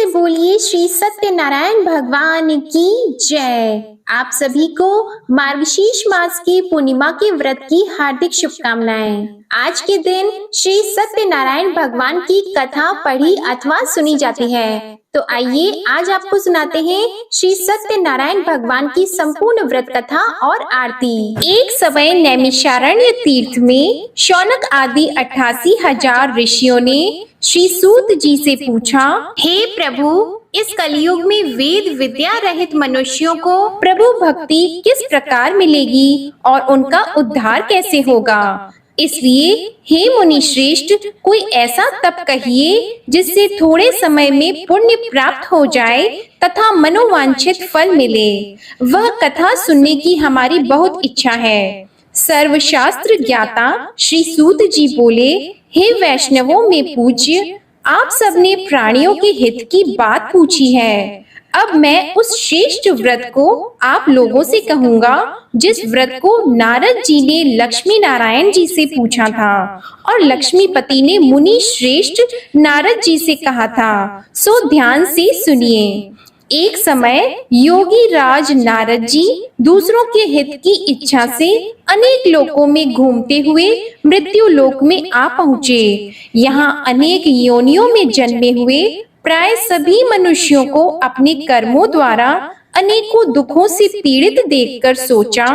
से बोलिए श्री सत्यनारायण भगवान की जय। आप सभी को मार्गशीर्ष मास की पूर्णिमा के व्रत की हार्दिक शुभकामनाएं। आज के दिन श्री सत्यनारायण भगवान की कथा पढ़ी अथवा सुनी जाती है। तो आइए आज आपको सुनाते हैं श्री सत्यनारायण भगवान की संपूर्ण व्रत कथा और आरती। एक समय नैमिषारण्य तीर्थ में शौनक आदि 88,000 ऋषियों ने श्री सूत जी से पूछा, हे प्रभु, इस कलयुग में वेद विद्या रहित मनुष्यों को प्रभु भक्ति किस प्रकार मिलेगी और उनका उद्धार कैसे होगा। इसलिए हे मुनि श्रेष्ठ, कोई ऐसा तप कहिए जिससे थोड़े समय में पुण्य प्राप्त हो जाए तथा मनोवांछित फल मिले। वह कथा सुनने की हमारी बहुत इच्छा है। सर्वशास्त्र ज्ञाता श्री सूत जी बोले, हे वैष्णवों में पूज्य, आप सबने प्राणियों के हित की बात पूछी है। अब मैं उस श्रेष्ठ व्रत को आप लोगों से कहूंगा जिस व्रत को नारद जी ने लक्ष्मी नारायण जी से पूछा था और लक्ष्मीपति ने मुनि श्रेष्ठ नारद जी से कहा था। सो ध्यान से सुनिए। एक समय योगी राज नारद जी दूसरों के हित की इच्छा से अनेक लोकों में घूमते हुए मृत्यु लोक में आ पहुँचे। यहाँ अनेक योनियों में जन्मे हुए प्राय सभी मनुष्यों को अपने कर्मों द्वारा अनेकों दुखों से पीड़ित देखकर सोचा,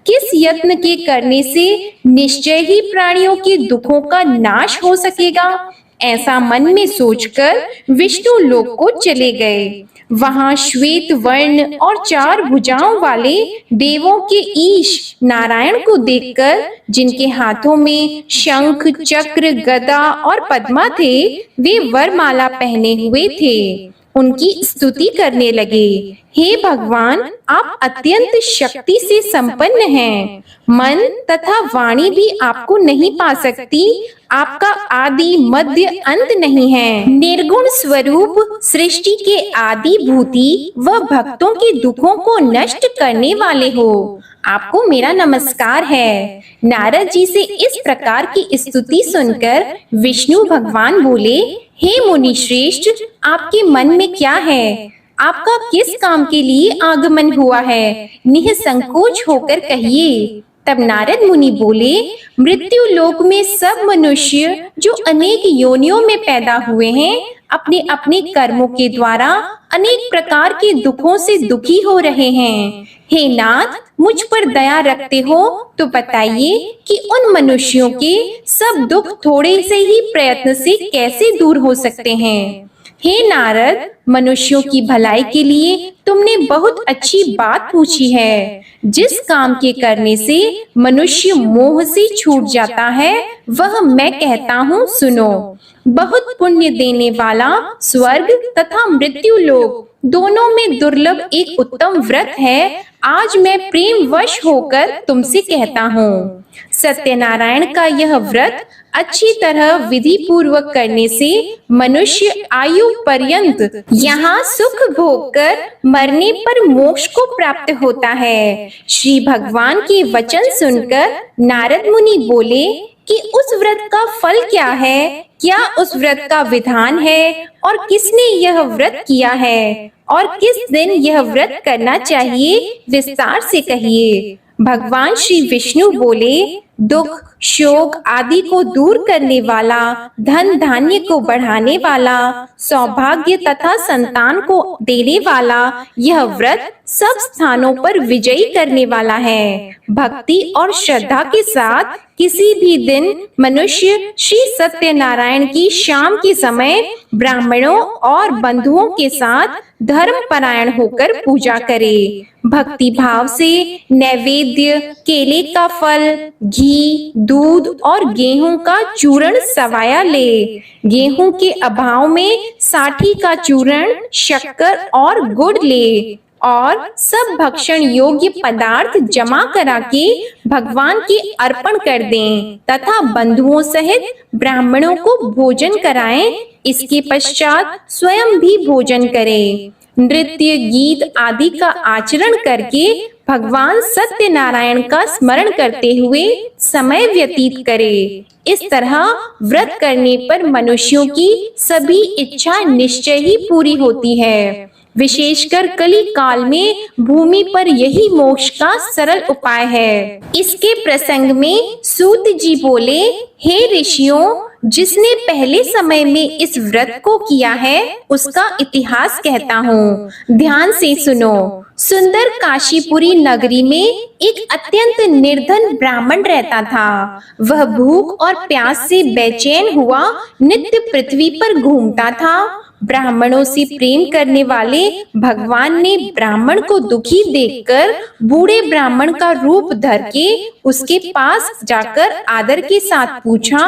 किस यत्न के करने से निश्चय ही प्राणियों के दुखों का नाश हो सकेगा। ऐसा मन में सोचकर विष्णु लोक को चले गए। वहां श्वेत वर्ण और 4 भुजाओं वाले देवों के ईश नारायण को देखकर, जिनके हाथों में शंख चक्र गदा और पद्मा थे, वे वरमाला पहने हुए थे, उनकी स्तुति करने लगे। हे भगवान, आप अत्यंत शक्ति से संपन्न हैं। मन तथा वाणी भी आपको नहीं पा सकती। आपका आदि मध्य अंत नहीं है। निर्गुण स्वरूप सृष्टि के आदि भूति व भक्तों के दुखों को नष्ट करने वाले हो। आपको मेरा नमस्कार है। नारद जी से इस प्रकार की स्तुति सुनकर विष्णु भगवान बोले, हे मुनि श्रेष्ठ, आपके मन में क्या है? आपका किस काम के लिए आगमन हुआ है? निःसंकोच होकर कहिए। तब नारद मुनि बोले, मृत्यु लोक में सब मनुष्य जो अनेक योनियों में पैदा हुए हैं, अपने अपने कर्मों के द्वारा अनेक प्रकार के दुखों से दुखी हो रहे हैं। हे नाथ, मुझ पर दया रखते हो तो बताइए कि उन मनुष्यों के सब दुख थोड़े से ही प्रयत्न से कैसे दूर हो सकते हैं। हे नारद, मनुष्यों की भलाई के लिए तुमने बहुत अच्छी बात पूछी है। जिस काम के करने से मनुष्य मोह से छूट जाता है, वह मैं कहता हूँ, सुनो। बहुत पुण्य देने वाला स्वर्ग तथा मृत्यु लोक दोनों में दुर्लभ एक उत्तम व्रत है। आज मैं प्रेम वश होकर तुमसे कहता हूँ। सत्यनारायण का यह व्रत अच्छी तरह विधि पूर्वक करने से मनुष्य आयु पर्यंत यहाँ सुख भोग कर मरने पर मोक्ष को प्राप्त होता है। श्री भगवान के वचन सुनकर नारद मुनि बोले कि उस व्रत का फल क्या है? क्या उस व्रत का विधान है और किसने यह व्रत किया है और किस दिन यह व्रत करना चाहिए? विस्तार से कहिए। भगवान श्री विष्णु बोले, दुख शोक आदि को दूर करने वाला, धन धान्य को बढ़ाने वाला, सौभाग्य तथा संतान को देने वाला यह व्रत सब स्थानों पर विजयी करने वाला है। भक्ति और श्रद्धा के साथ किसी भी दिन मनुष्य श्री सत्यनारायण की शाम के समय ब्राह्मणों और बंधुओं के साथ धर्म परायण होकर पूजा करे। भक्ति भाव से नैवेद्य, केले का फल, घी, दूध और गेहूं का चूर्ण सवाया ले। गेहूं के अभाव में साठी का चूर्ण, शक्कर और गुड़ ले और सब भक्षण योग्य पदार्थ जमा करा के भगवान के अर्पण कर दें तथा बंधुओं सहित ब्राह्मणों को भोजन कराएं। इसके पश्चात स्वयं भी भोजन करें। नृत्य गीत आदि का आचरण करके भगवान सत्यनारायण का स्मरण करते हुए समय व्यतीत करे। इस तरह व्रत करने पर मनुष्यों की सभी इच्छा निश्चय ही पूरी होती है। विशेषकर कली काल में भूमि पर यही मोक्ष का सरल उपाय है। इसके प्रसंग में सूत जी बोले, हे ऋषियों, जिसने पहले समय में इस व्रत को किया है उसका इतिहास कहता हूँ, ध्यान से सुनो। सुंदर काशीपुरी नगरी में एक अत्यंत निर्धन ब्राह्मण रहता था। वह भूख और प्यास से बेचैन हुआ नित्य पृथ्वी पर घूमता था। ब्राह्मणों से प्रेम करने वाले भगवान ने ब्राह्मण को दुखी देखकर बूढ़े ब्राह्मण का रूप धर के उसके पास जाकर आदर के साथ पूछा,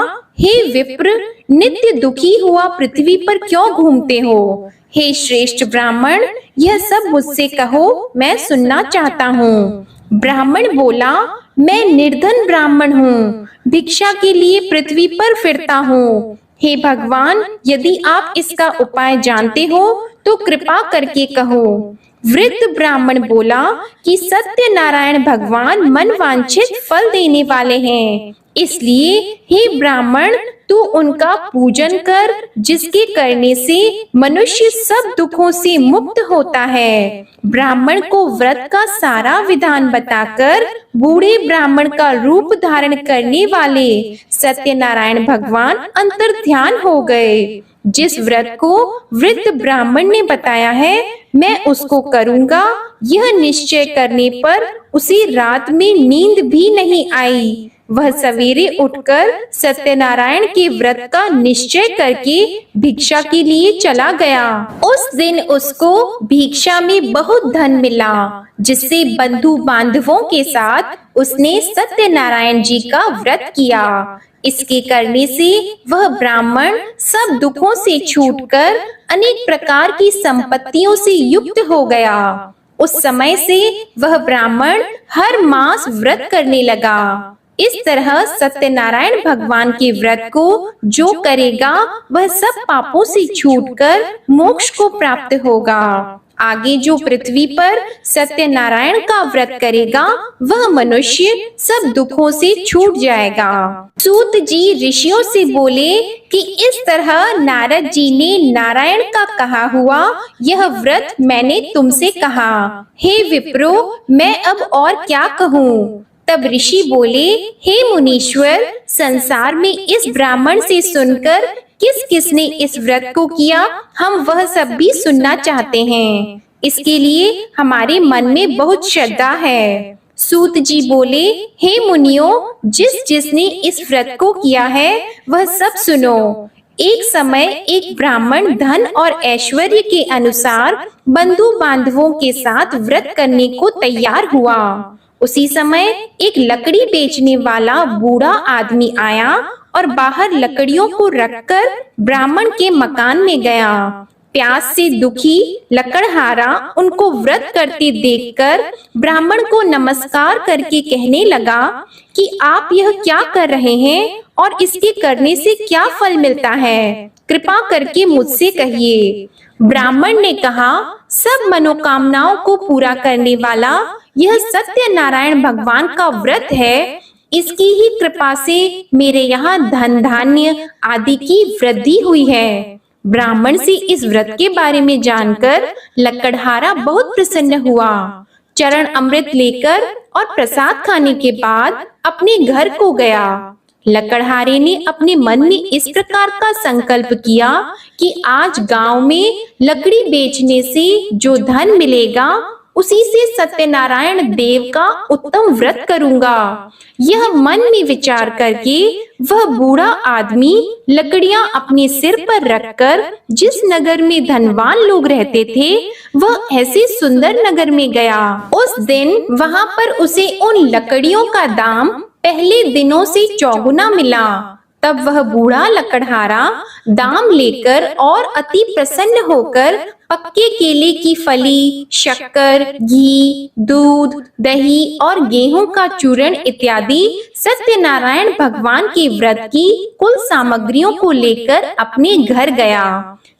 हे विप्र, नित्य दुखी हुआ पृथ्वी पर क्यों घूमते हो? हे श्रेष्ठ ब्राह्मण, यह सब मुझसे कहो, मैं सुनना चाहता हूँ। ब्राह्मण बोला, मैं निर्धन ब्राह्मण हूँ, भिक्षा के लिए पृथ्वी पर फिरता हूँ। हे भगवान, यदि आप इसका उपाय जानते हो तो कृपा करके कहो। वृद्ध ब्राह्मण बोला कि सत्यनारायण भगवान मनवांछित फल देने वाले हैं, इसलिए हे ब्राह्मण, तू उनका पूजन कर, जिसके करने से मनुष्य सब दुखों से मुक्त होता है। ब्राह्मण को व्रत का सारा विधान बताकर बूढ़े ब्राह्मण का रूप धारण करने वाले सत्यनारायण भगवान अंतर्ध्यान हो गए। जिस व्रत को वृद्ध ब्राह्मण ने बताया है मैं उसको करूंगा, यह निश्चय करने पर उसे रात में नींद भी नहीं आई। वह सवेरे उठकर सत्यनारायण के व्रत का निश्चय करके भिक्षा के लिए चला गया। उस दिन उसको भिक्षा में बहुत धन मिला, जिससे बंधु बांधवों के साथ उसने सत्यनारायण जी का व्रत किया। इसके करने से वह ब्राह्मण सब दुखों से छूटकर अनेक प्रकार की संपत्तियों से युक्त हो गया। उस समय से वह ब्राह्मण हर मास व्रत करने लगा। इस तरह सत्यनारायण भगवान के व्रत को जो करेगा वह सब पापों से छूटकर मोक्ष को प्राप्त होगा। आगे जो पृथ्वी पर सत्यनारायण का व्रत करेगा वह मनुष्य सब दुखों से छूट जाएगा। सूत जी ऋषियों से बोले कि इस तरह नारद जी ने नारायण का कहा हुआ यह व्रत मैंने तुमसे कहा। हे विप्रो, मैं अब और क्या कहूँ? तब ऋषि बोले, हे मुनीश्वर, संसार में इस ब्राह्मण से सुनकर किस किसने इस व्रत को किया हम वह सब भी सुनना चाहते हैं। इसके लिए हमारे मन में बहुत श्रद्धा है। सूत जी बोले, हे मुनियों, जिसने इस व्रत को किया है वह सब सुनो। एक समय एक ब्राह्मण धन और ऐश्वर्य के अनुसार बंधु बांधवों के साथ व्रत करने को तैयार हुआ। उसी समय एक लकड़ी बेचने वाला बूढ़ा आदमी आया और बाहर लकड़ियों को रखकर ब्राह्मण के मकान में गया। प्यास से दुखी लकड़हारा उनको व्रत करते देखकर ब्राह्मण को नमस्कार करके कहने लगा कि आप यह क्या कर रहे हैं और इसके करने से क्या फल मिलता है, कृपा करके मुझसे कहिए। ब्राह्मण ने कहा, सब मनोकामनाओं को पूरा करने वाला यह सत्यनारायण भगवान का व्रत है। इसकी ही कृपा से मेरे यहाँ धन धान्य आदि की वृद्धि हुई है। ब्राह्मण से इस व्रत के बारे में जानकर लकड़हारा बहुत प्रसन्न हुआ। चरण अमृत लेकर और प्रसाद खाने के बाद अपने घर को गया। लकड़हारे ने अपने मन में इस प्रकार का संकल्प किया कि आज गांव में लकड़ी बेचने से जो धन मिलेगा उसी से सत्यनारायण देव का उत्तम व्रत करूंगा। यह मन में विचार करके वह बूढ़ा आदमी लकड़ियां अपने सिर पर रखकर जिस नगर में धनवान लोग रहते थे वह ऐसे सुंदर नगर में गया। उस दिन वहां पर उसे उन लकड़ियों का दाम पहले दिनों से चौगुना मिला। तब वह बूढ़ा लकड़हारा दाम लेकर और अति प्रसन्न होकर पक्के केले की फली, शक्कर, घी, दूध, दही और गेहूं का चूर्ण इत्यादि सत्यनारायण भगवान के व्रत की कुल सामग्रियों को लेकर अपने घर गया।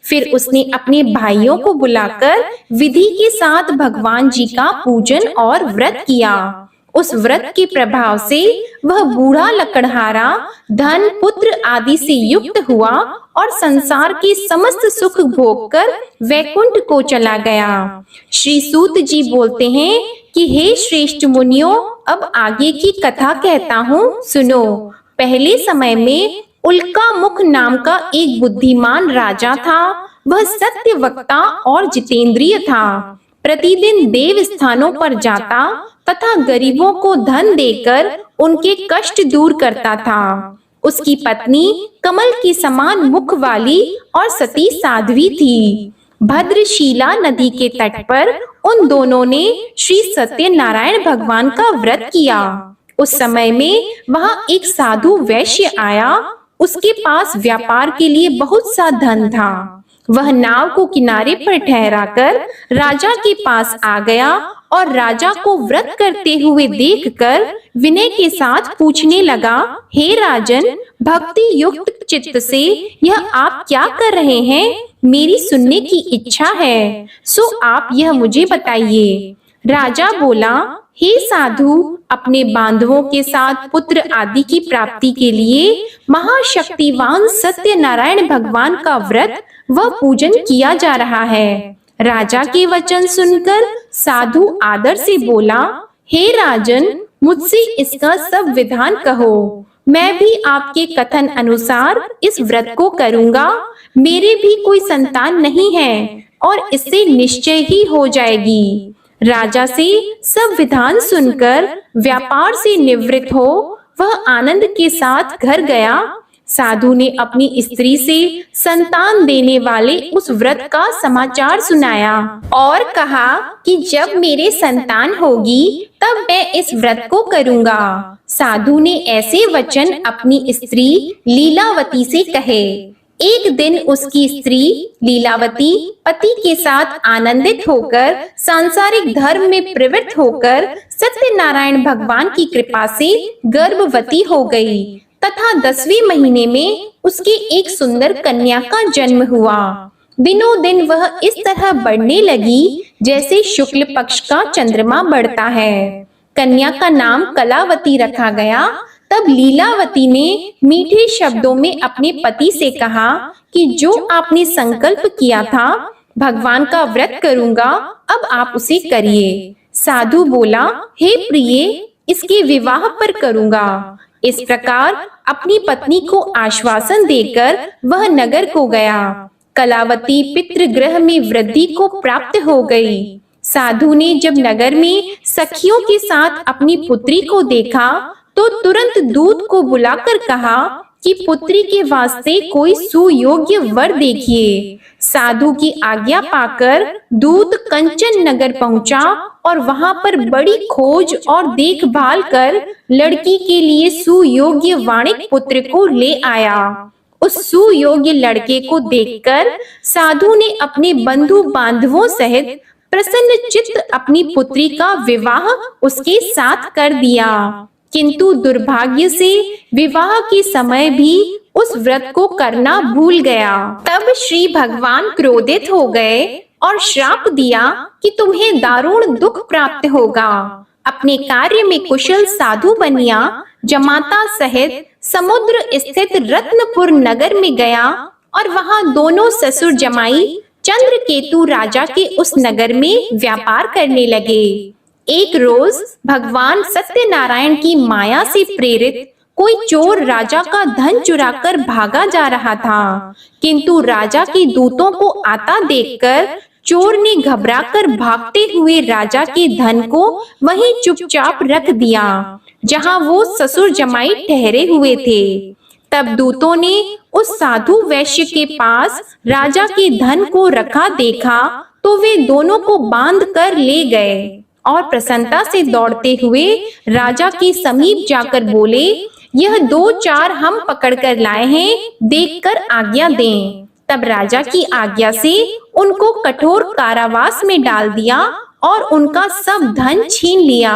फिर उसने अपने भाइयों को बुलाकर विधि के साथ भगवान जी का पूजन और व्रत किया। उस व्रत के प्रभाव से वह बूढ़ा लकड़हारा धन, पुत्र आदि से युक्त हुआ और संसार के समस्त सुख भोगकर वैकुंठ को चला गया। श्री सूत जी बोलते हैं कि हे श्रेष्ठ मुनियों, अब आगे की कथा कहता हूँ, सुनो। पहले समय में उल्का मुख नाम का एक बुद्धिमान राजा था। वह सत्य वक्ता और जितेंद्रिय था। प्रतिदिन देव स्थानों पर जाता तथा गरीबों को धन देकर उनके कष्ट दूर करता था। उसकी पत्नी कमल की समान मुख वाली और सती साध्वी थी। भद्रशीला नदी के तट पर उन दोनों ने श्री सत्यनारायण भगवान का व्रत किया। उस समय में वहां एक साधु वैश्य आया। उसके पास व्यापार के लिए बहुत सा धन था। वह नाव को किनारे पर ठहराकर राजा के पास आ गया और राजा को व्रत करते हुए देखकर विनय के साथ पूछने लगा, हे राजन, भक्ति युक्त चित्त से यह आप क्या कर रहे हैं? मेरी सुनने की इच्छा है, सो आप यह मुझे बताइए। राजा बोला, हे साधु, अपने बांधवों के साथ पुत्र आदि की प्राप्ति के लिए महाशक्तिवान सत्यनारायण भगवान का व्रत व पूजन किया जा रहा है। राजा के वचन सुनकर साधु आदर से बोला, हे राजन, मुझसे इसका सब विधान कहो। मैं भी आपके कथन अनुसार इस व्रत को करूंगा। मेरे भी कोई संतान नहीं है और इससे निश्चय ही हो जाएगी। राजा से सब विधान सुनकर व्यापार से निवृत्त हो वह आनंद के साथ घर गया। साधु ने अपनी स्त्री से संतान देने वाले उस व्रत का समाचार सुनाया और कहा कि जब मेरे संतान होगी तब मैं इस व्रत को करूंगा। साधु ने ऐसे वचन अपनी स्त्री लीलावती से कहे। एक दिन उसकी स्त्री लीलावती पति के साथ आनंदित होकर सांसारिक धर्म में प्रवृत्त होकर सत्यनारायण भगवान की कृपा से गर्भवती हो गई तथा 10वें महीने में उसके एक सुंदर कन्या का जन्म हुआ। दिनों दिन वह इस तरह बढ़ने लगी जैसे शुक्ल पक्ष का चंद्रमा बढ़ता है। कन्या का नाम कलावती रखा गया। तब लीलावती ने मीठे शब्दों में अपने पति से कहा कि जो आपने संकल्प किया था भगवान का व्रत करूंगा, अब आप उसे करिए। साधु बोला, हे प्रिय, इसके विवाह पर करूंगा। इस प्रकार अपनी पत्नी को आश्वासन देकर वह नगर को गया। कलावती पितृगृह में वृद्धि को प्राप्त हो गई। साधु ने जब नगर में सखियों के साथ अपनी पुत्री को देखा तो तुरंत दूत को बुलाकर कहा कि पुत्री के वास्ते कोई सुयोग्य वर देखिए। साधु की आज्ञा पाकर दूत कंचन नगर पहुंचा और वहां पर बड़ी खोज और देखभाल कर लड़की के लिए सुयोग्य वाणिक पुत्र को ले आया। उस सुयोग्य लड़के को देखकर साधु ने अपने बंधु बांधवों सहित प्रसन्न चित्त अपनी पुत्री का विवाह उसके साथ कर दिया। किंतु दुर्भाग्य से विवाह के समय भी उस व्रत को करना भूल गया। तब श्री भगवान क्रोधित हो गए और श्राप दिया कि तुम्हें दारुण दुख प्राप्त होगा। अपने कार्य में कुशल साधु बनिया जमाता सहित समुद्र स्थित रत्नपुर नगर में गया और वहां दोनों ससुर जमाई चंद्रकेतु राजा के उस नगर में व्यापार करने लगे। एक रोज भगवान सत्यनारायण की माया से प्रेरित कोई चोर राजा का धन चुराकर भागा जा रहा था, किंतु राजा के दूतों को आता देखकर चोर ने घबराकर भागते हुए राजा के धन को वहीं चुपचाप रख दिया जहां वो ससुर जमाई ठहरे हुए थे। तब दूतों ने उस साधु वैश्य के पास राजा के धन को रखा देखा तो वे दोनों को बांध कर ले गए और प्रसन्नता से दौड़ते हुए राजा के समीप जाकर बोले, यह 2-4 हम पकड़ कर लाए हैं, देखकर आज्ञा दें। तब राजा की आज्ञा से उनको कठोर कारावास में डाल दिया और उनका सब धन छीन लिया।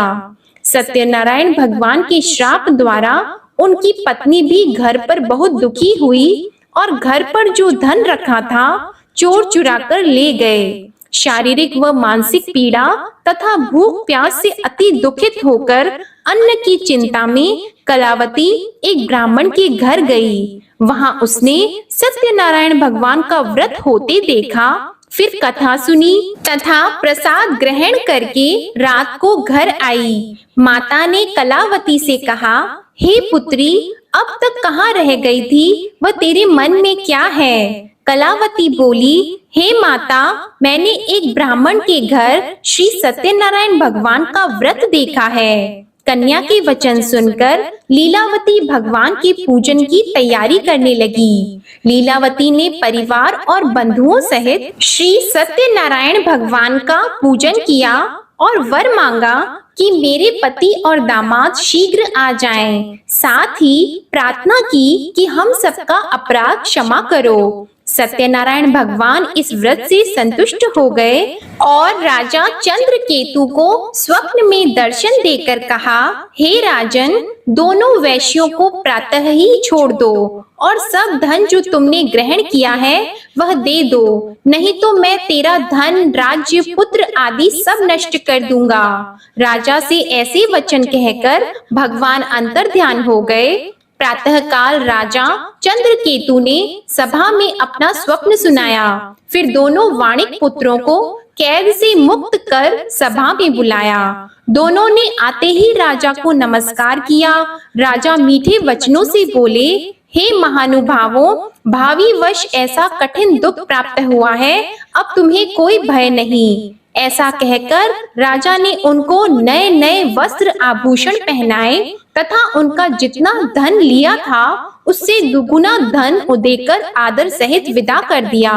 सत्यनारायण भगवान के श्राप द्वारा उनकी पत्नी भी घर पर बहुत दुखी हुई और घर पर जो धन रखा था चोर चुरा कर ले गए। शारीरिक व मानसिक पीड़ा तथा भूख प्यास से अति दुखित होकर अन्न की चिंता में कलावती एक ब्राह्मण के घर गई। वहां उसने सत्यनारायण भगवान का व्रत होते देखा, फिर कथा सुनी तथा प्रसाद ग्रहण करके रात को घर आई। माता ने कलावती से कहा, हे पुत्री, अब तक कहाँ रह गई थी व तेरे मन में क्या है? कलावती बोली, हे माता, मैंने एक ब्राह्मण के घर श्री सत्यनारायण भगवान का व्रत देखा है। कन्या के वचन सुनकर लीलावती भगवान के पूजन की तैयारी करने लगी। लीलावती ने परिवार और बंधुओं सहित श्री सत्यनारायण भगवान का पूजन किया और वर मांगा कि मेरे पति और दामाद शीघ्र आ जाएं। साथ ही प्रार्थना की कि हम सबका अपराध क्षमा करो। सत्यनारायण भगवान इस व्रत से संतुष्ट हो गए और राजा चंद्रकेतु को स्वप्न में दर्शन देकर कहा, हे राजन, दोनों वैश्यों को प्रातः ही छोड़ दो और सब धन जो तुमने ग्रहण किया है वह दे दो, नहीं तो मैं तेरा धन, राज्य, पुत्र आदि सब नष्ट कर दूंगा। राजा से ऐसे वचन कहकर भगवान अंतर्ध्यान हो गए। प्रातः काल राजा चंद्रकेतु ने सभा में अपना स्वप्न सुनाया। फिर दोनों वाणिक पुत्रों को कैद से मुक्त कर सभा में बुलाया। दोनों ने आते ही राजा को नमस्कार किया। राजा मीठे वचनों से बोले, हे महानुभावों, भावी वश ऐसा कठिन दुख प्राप्त हुआ है, अब तुम्हें कोई भय नहीं। ऐसा कहकर राजा ने उनको नए नए वस्त्र आभूषण पहनाए तथा उनका जितना धन लिया था उससे दुगुना धन देकर आदर सहित विदा कर दिया।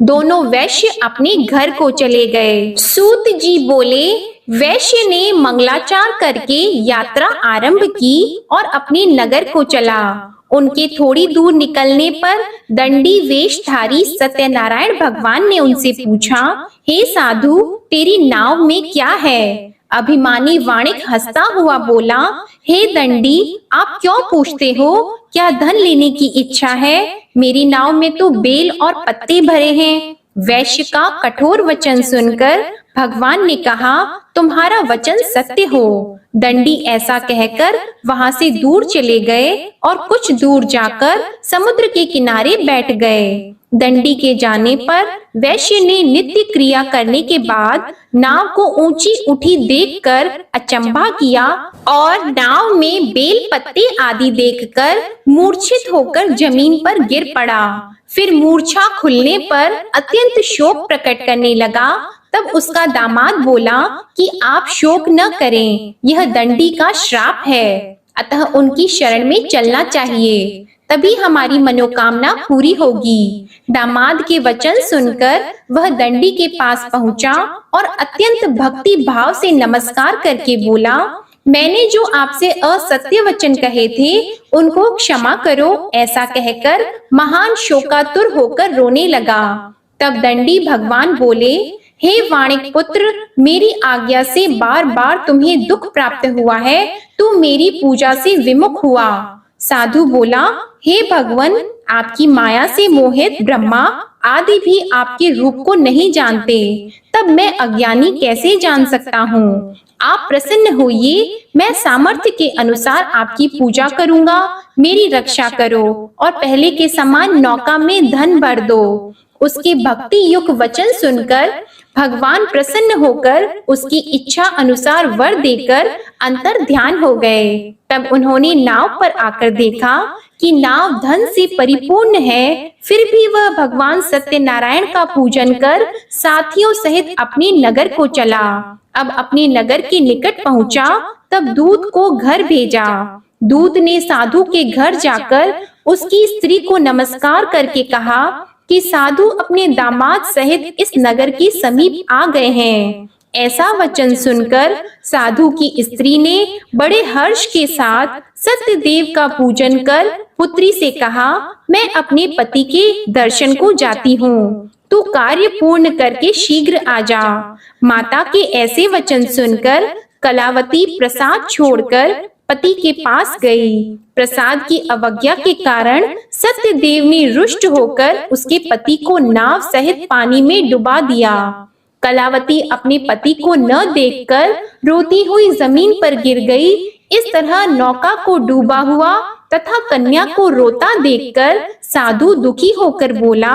दोनों वैश्य अपने घर को चले गए। सूत जी बोले, वैश्य ने मंगलाचार करके यात्रा आरंभ की और अपने नगर को चला। उनके थोड़ी दूर निकलने पर दंडी वेशधारी सत्यनारायण भगवान ने उनसे पूछा, हे साधु, तेरी नाव में क्या है? अभिमानी वाणिक हंसता हुआ बोला, हे दंडी, आप क्यों पूछते हो? क्या धन लेने की इच्छा है? मेरी नाव में तो बेल और पत्ते भरे हैं। वैश्य का कठोर वचन सुनकर भगवान ने कहा, तुम्हारा वचन सत्य हो। दंडी ऐसा कहकर वहां से दूर चले गए और कुछ दूर जाकर समुद्र के किनारे बैठ गए। दंडी के जाने पर वैश्य ने नित्य क्रिया करने के बाद नाव को ऊंची उठी देखकर अचंभा किया और नाव में बेल पत्ते आदि देखकर मूर्छित होकर जमीन पर गिर पड़ा। फिर मूर्छा खुलने पर अत्यंत शोक प्रकट करने लगा। तब उसका दामाद बोला कि आप शोक न करें, यह दंडी का श्राप है, अतः उनकी शरण में चलना चाहिए, तभी हमारी मनोकामना पूरी होगी। दामाद के वचन सुनकर वह दंडी के पास पहुंचा और अत्यंत भक्ति भाव से नमस्कार करके बोला, मैंने जो आपसे असत्य वचन कहे थे उनको क्षमा करो। ऐसा कहकर महान शोकातुर होकर रोने लगा। तब दंडी भगवान बोले, हे वाणिक पुत्र, मेरी आज्ञा से बार बार तुम्हें दुख प्राप्त हुआ है, तू मेरी पूजा से विमुख हुआ। साधु बोला, हे भगवन, आपकी माया से मोहित ब्रह्मा आदि भी आपके रूप को नहीं जानते, तब मैं अज्ञानी कैसे जान सकता हूँ? आप प्रसन्न होइए, मैं सामर्थ्य के अनुसार आपकी पूजा करूँगा। मेरी रक्षा करो और पहले के समान नौका में धन भर दो। उसके भक्ति युक्त वचन सुनकर भगवान प्रसन्न होकर उसकी इच्छा अनुसार वर देकर अंतर ध्यान हो गए। तब उन्होंने नाव पर आकर देखा कि नाव धन से परिपूर्ण है, फिर भी वह भगवान सत्यनारायण का पूजन कर साथियों सहित अपने नगर को चला। अब अपने नगर के निकट पहुंचा, तब दूत को घर भेजा। दूत ने साधु के घर जाकर उसकी स्त्री को नमस्कार करके कहा कि साधु अपने दामाद सहित इस नगर के समीप आ गए हैं। ऐसा वचन सुनकर साधु की स्त्री ने बड़े हर्ष के साथ सत्यदेव का पूजन कर पुत्री से कहा, मैं अपने पति के दर्शन को जाती हूँ, तू कार्य पूर्ण करके शीघ्र आ जा। माता के ऐसे वचन सुनकर कलावती प्रसाद छोड़कर पति के पास गई। प्रसाद की अवज्ञा के कारण सत्यदेव ने रुष्ट होकर उसके पति को नाव सहित पानी में डुबा दिया। कलावती अपने पति को न देखकर रोती हुई जमीन पर गिर गई। इस तरह नौका को डूबा हुआ तथा कन्या को रोता देखकर साधु दुखी होकर बोला,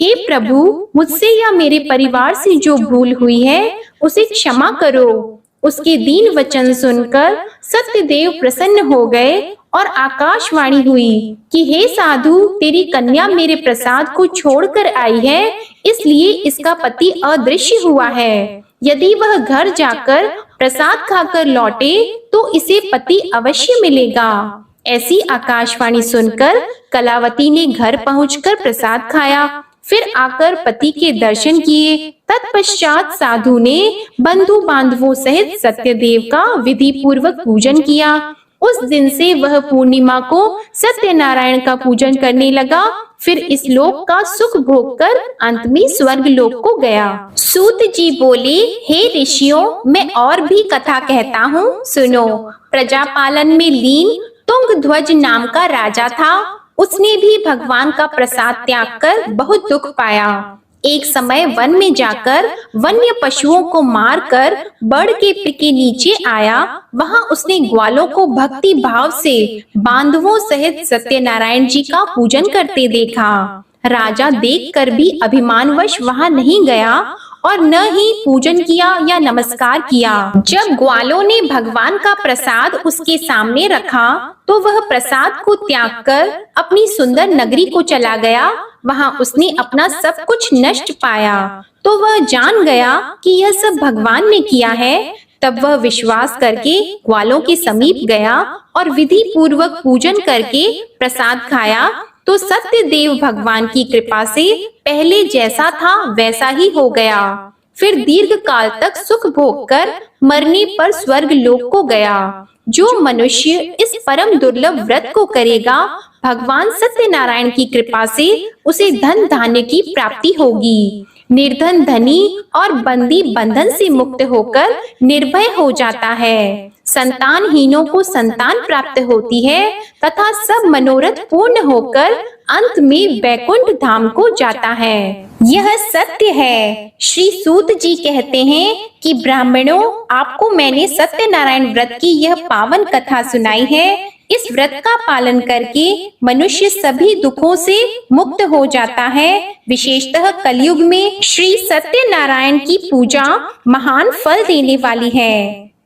हे प्रभु, मुझसे या मेरे परिवार से जो भूल हुई है उसे क्षमा करो। उसके दीन वचन सुनकर सत्यदेव प्रसन्न हो गए और आकाशवाणी हुई कि हे साधु, तेरी कन्या मेरे प्रसाद को छोड़कर आई है, इसलिए इसका पति अदृश्य हुआ है। यदि वह घर जाकर प्रसाद खाकर लौटे तो इसे पति अवश्य मिलेगा। ऐसी आकाशवाणी सुनकर कलावती ने घर पहुंचकर प्रसाद खाया, फिर आकर पति के दर्शन किए। तत्पश्चात साधु ने बंधु बांधवों सहित सत्यदेव का विधि पूर्वक पूजन किया। उस दिन से वह पूर्णिमा को सत्यनारायण का पूजन करने लगा। फिर इस लोक का सुख भोग कर अंत में स्वर्ग लोक को गया। सूत जी बोले, हे ऋषियों, मैं और भी कथा कहता हूँ, सुनो। प्रजा पालन में लीन तुंगध्वज नाम का राजा था। उसने भी भगवान का प्रसाद त्याग कर बहुत दुख पाया। एक समय वन में जाकर वन्य पशुओं को मारकर बड़ के पेड़ के नीचे आया। वहां उसने ग्वालों को भक्ति भाव से बांधवों सहित सत्यनारायण जी का पूजन करते देखा। राजा देखकर भी अभिमानवश वहां नहीं गया और न ही पूजन किया या नमस्कार किया। जब ग्वालों ने भगवान का प्रसाद उसके सामने रखा तो वह प्रसाद को त्याग कर अपनी सुंदर नगरी को चला गया। वहां उसने अपना सब कुछ नष्ट पाया तो वह जान गया कि यह सब भगवान ने किया है। तब वह विश्वास करके ग्वालों के समीप गया और विधि पूर्वक पूजन करके प्रसाद खाया तो सत्यदेव भगवान की कृपा से पहले जैसा था वैसा ही हो गया। फिर दीर्घ काल तक सुख भोग कर मरने पर स्वर्ग लोक को गया। जो मनुष्य इस परम दुर्लभ व्रत को करेगा, भगवान सत्यनारायण की कृपा से उसे धन धान्य की प्राप्ति होगी। निर्धन धनी और बंदी बंधन से मुक्त होकर निर्भय हो जाता है। संतानहीनों को संतान प्राप्त होती है तथा सब मनोरथ पूर्ण होकर अंत में वैकुंठ धाम को जाता है। यह सत्य है। श्री सूत जी कहते हैं कि ब्राह्मणों, आपको मैंने सत्यनारायण व्रत की यह पावन कथा सुनाई है। इस व्रत का पालन करके मनुष्य सभी दुखों से मुक्त हो जाता है। विशेषतः कलयुग में श्री सत्यनारायण की पूजा महान फल देने वाली है।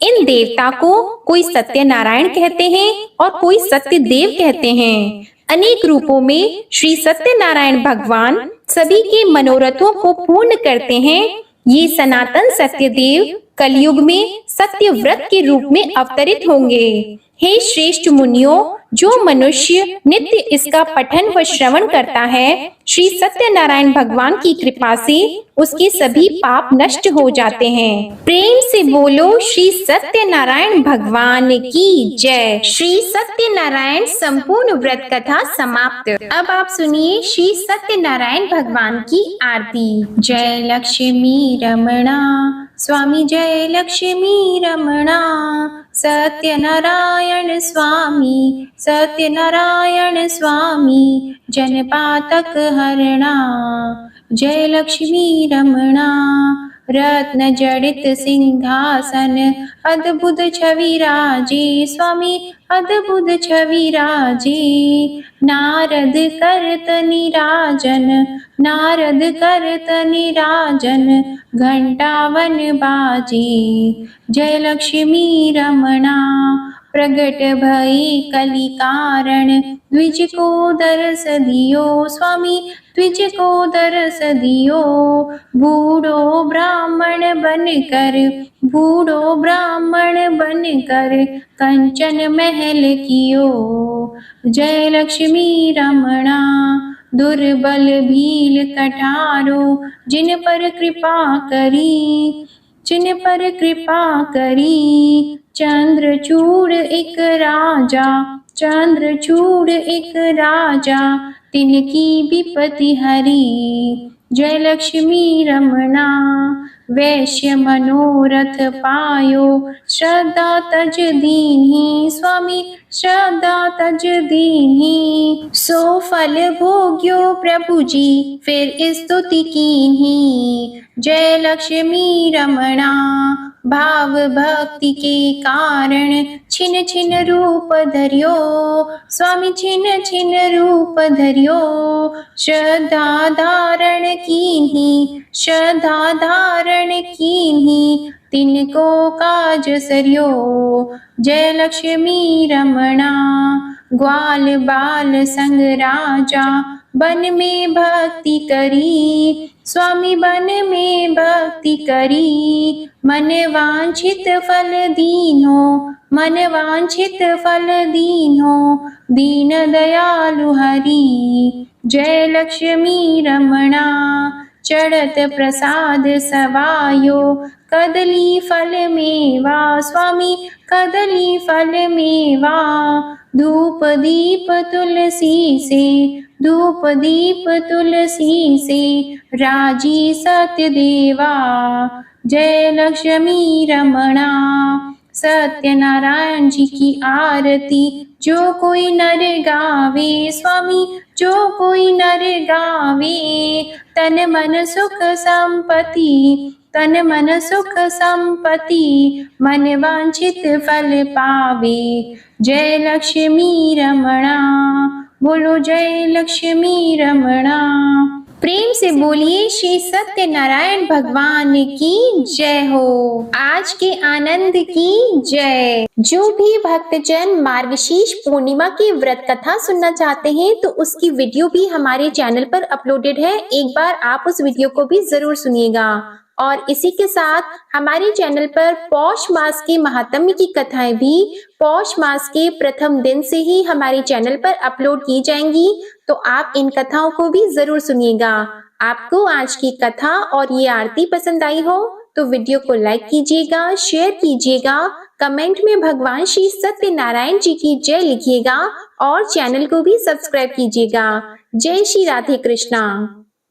इन देवता को कोई सत्यनारायण कहते हैं और कोई सत्यदेव कहते हैं। अनेक रूपों में श्री सत्यनारायण भगवान सभी के मनोरथों को पूर्ण करते हैं। ये सनातन सत्यदेव कलयुग में सत्य व्रत के रूप में अवतरित होंगे। हे श्रेष्ठ मुनियों, जो मनुष्य नित्य इसका पठन व श्रवण करता है, श्री सत्यनारायण भगवान की कृपा से उसके सभी पाप नष्ट हो जाते हैं। प्रेम से बोलो श्री सत्यनारायण भगवान की जय। श्री सत्यनारायण संपूर्ण व्रत कथा समाप्त। अब आप सुनिए श्री सत्यनारायण भगवान की आरती। जय लक्ष्मी रमणा स्वामी, जय लक्ष्मी रमणा। सत्यनारायण स्वामी, सत्यनारायण स्वामी, जनपातक हरणा। जय लक्ष्मी रमणा। रत्न जड़ित सिंहासन अद्भुत छवि राजे, स्वामी अद्भुत छवि राजे। नारद करत निराजन, नारद करत निराजन, घंटावन बाजे। जय लक्ष्मी रमणा। प्रगट भई कलि कारण, द्विज को दरस दियो, स्वामी द्विज को दरस दियो। बूढ़ो ब्राह्मण बनकर, बूढ़ो ब्राह्मण बनकर, कंचन महल कियो। जय लक्ष्मी रमणा। दुर्बल भील कठारो, जिन पर कृपा करी, जिन पर कृपा करी। चंद्रचूड़ एक राजा, चंद्रचूड़ एक राजा, तिनकी विपत्ति हरी। जय लक्ष्मी रमणा, वैश्य मनोरथ पायो। श्रद्धा तज दीन्ही स्वामी, श्रद्धा तज दीन्ही। सो फल भोग्यो प्रभु जी, फिर स्तुति कीन्ही। जय लक्ष्मी रमणा, भाव भक्ति के कारण छिन छिन रूप धरियो। स्वामी छिन छिन रूप धरियो। श्रद्धा धारण कीन्ही, श्रद्धा धारण कीन्ही, तिनको काज सरियो। जय लक्ष्मी रमणा, ग्वाल बाल संग राजा, बन में भक्ति करी। स्वामी बन में भक्ति करी। मन वांछित फल दीन्हो, मन वांछित फल दीन्हो, दीन दयालु हरि। जय लक्ष्मी रमणा, चढ़त प्रसाद सवायो। कदली फल मेवा स्वामी, कदली फल मेवा। धूप दीप तुलसी से, धूप दीप तुलसी से, राजी सत्य देवा। जय लक्ष्मी रमणा, सत्यनारायण जी की आरती जो कोई नर गावे। स्वामी जो कोई नर गावे, तन मन सुख संपत्ति, तन मन सुख संपत्ति, मन वांछित फल पावे। जय लक्ष्मी रमणा, बोलो जय लक्ष्मी रमणा। प्रेम से बोलिए श्री सत्यनारायण भगवान की जय हो। आज के आनंद की जय। जो भी भक्तजन मार्गशीर्ष पूर्णिमा की व्रत कथा सुनना चाहते हैं तो उसकी वीडियो भी हमारे चैनल पर अपलोडेड है। एक बार आप उस वीडियो को भी जरूर सुनिएगा। और इसी के साथ हमारे चैनल पर पौष मास के महात्म्य की कथाएं भी पौष मास के प्रथम दिन से ही हमारे चैनल पर अपलोड की जाएंगी, तो आप इन कथाओं को भी जरूर सुनिएगा। आपको आज की कथा और ये आरती पसंद आई हो तो वीडियो को लाइक कीजिएगा, शेयर कीजिएगा, कमेंट में भगवान श्री सत्यनारायण जी की जय लिखिएगा और चैनल को भी सब्सक्राइब कीजिएगा। जय श्री राधे कृष्णा।